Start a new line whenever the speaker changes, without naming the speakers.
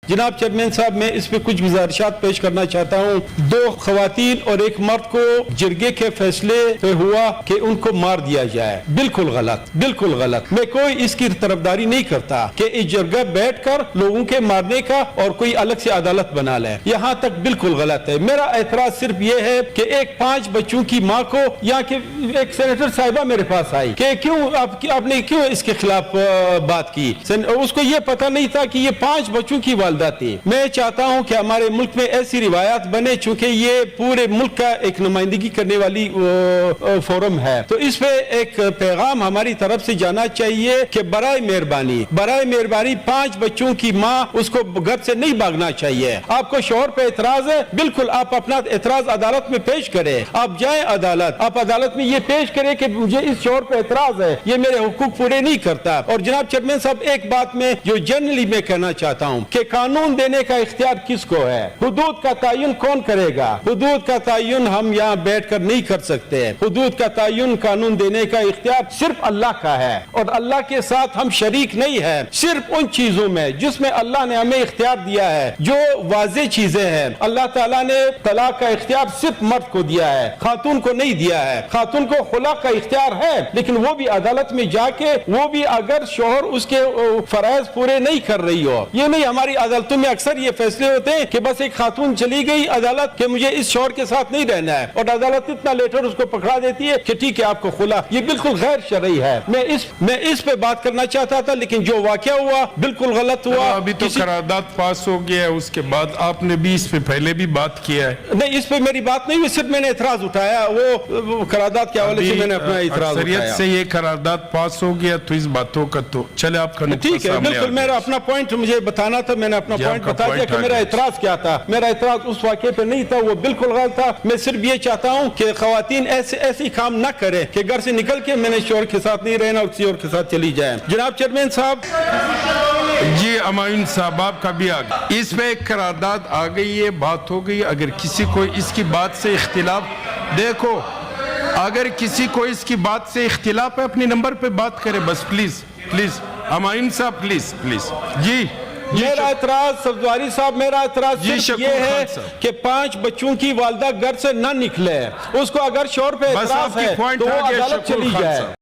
जनाब चेयरमैन साहब, मैं इस पे कुछ गुजारिशात पेश करना चाहता हूँ। 2 खवातीन और 1 मर्द को जिरगे के फैसले पे हुआ कि उनको मार दिया जाए, बिल्कुल गलत, बिल्कुल गलत। मैं कोई इसकी तरफदारी नहीं करता कि इस जगह बैठ कर लोगों के मारने का और कोई अलग से अदालत बना ले, यहाँ तक बिल्कुल गलत है। मेरा एतराज सिर्फ ये है कि एक 5 बच्चों की माँ को, यहाँ के एक सेनेटर साहिबा मेरे पास आई कि क्यों आपने क्यों इसके खिलाफ बात की। उसको ये पता नहीं था कि ये 5 बच्चों की वालदा थी। मैं चाहता हूं कि हमारे मुल्क में ऐसी रिवायत बने, चूंकि ये पूरे मुल्क का एक नुमाइंदगी करने वाली फोरम है, तो इस पे एक पैगाम हमारी तरफ से जाना चाहिए कि बराए मेहरबानी 5 बच्चों की माँ, उसको घर से नहीं भागना चाहिए। आपको शोहर पे एतराज है, बिल्कुल आप अपना एतराज अदालत में पेश करें। आप जाएं अदालत, आप अदालत में ये पेश करें कि मुझे इस शोहर पे एतराज है, ये मेरे हुकूक पूरे नहीं करता। और जनाब चेयरमैन साहब, एक बात में जो जनरली मैं कहना चाहता हूँ कि कानून देने का इख्तियार किसको है? हुदूद का तयन कौन करेगा? हुदूद का तयन हम यहाँ बैठ कर नहीं कर सकते। हुदूद का तयन, कानून देने का इख्तियार सिर्फ अल्लाह का है, और अल्लाह के साथ हम शरीक नहीं है। सिर्फ उन चीजों में जिसमें अल्लाह ने हमें इख्तियार दिया है, जो वाज़ेह चीजें हैं। अल्लाह ताला ने तलाक का इख्तियार सिर्फ मर्द को दिया है, खातून को नहीं दिया है। खातून को खुला का इख्तियार है, लेकिन वो भी अदालत में जाके, वो भी अगर शोहर उसके फराइज पूरे नहीं कर रही हो। ये नहीं, हमारी अदालतों में अक्सर ये फैसले होते हैं कि बस एक खातून चली गई अदालत कि मुझे इस शोहर के साथ नहीं रहना है, और अदालत इतना लेटर उसको पकड़ा देती है कि ठीक है आपको खुला। ये बिल्कुल गैर शरई है। मैं इस पे बात करना चाहता था, लेकिन जो वाकया हुआ बिल्कुल गलत हुआ।
अभी तो करारदाद पास हो गया है, उसके बाद आपने भी इस पे पहले भी बात किया है।
नहीं, इस पे मेरी बात नहीं हुई, सिर्फ मैंने एतराज उठाया। वो करारदाद के हवाले से मैंने अपना एतराज उठाया।
से ये करारदाद पास हो गया तो इस बातों का तो चले आपका
ठीक है, बिल्कुल मेरा अपना पॉइंट मुझे बताना था, मैंने अपना पॉइंट बता दिया कि मेरा एतराज क्या था। मेरा एतराज उस वाक़े पे नहीं था, वो बिल्कुल गलत था। मैं सिर्फ ये चाहता हूँ कि खवातीन ऐसे काम न करे कि घर से निकल के मैंने शोहर के साथ नहीं रहना और किसी और के साथ चली जाए। जनाब चेयरमैन साहब
जी, अमाइन साहब आपका भी आ गया, इस पे एक करारदाद आ गई है, बात हो गई। अगर किसी को इसकी बात से इख्तिलाफ, देखो अगर किसी को इसकी बात से इख्तिलाफ है, अपने नंबर पे बात करे बस, प्लीज अमाइन साहब, प्लीज जी।
मेरा एतराज सब्जवारी साहब, मेरा एतराज सिर्फ ये है कि 5 बच्चों की वालदा घर से न निकले। उसको अगर शोहर पे एतराज है तो वो अदालत चली जाए।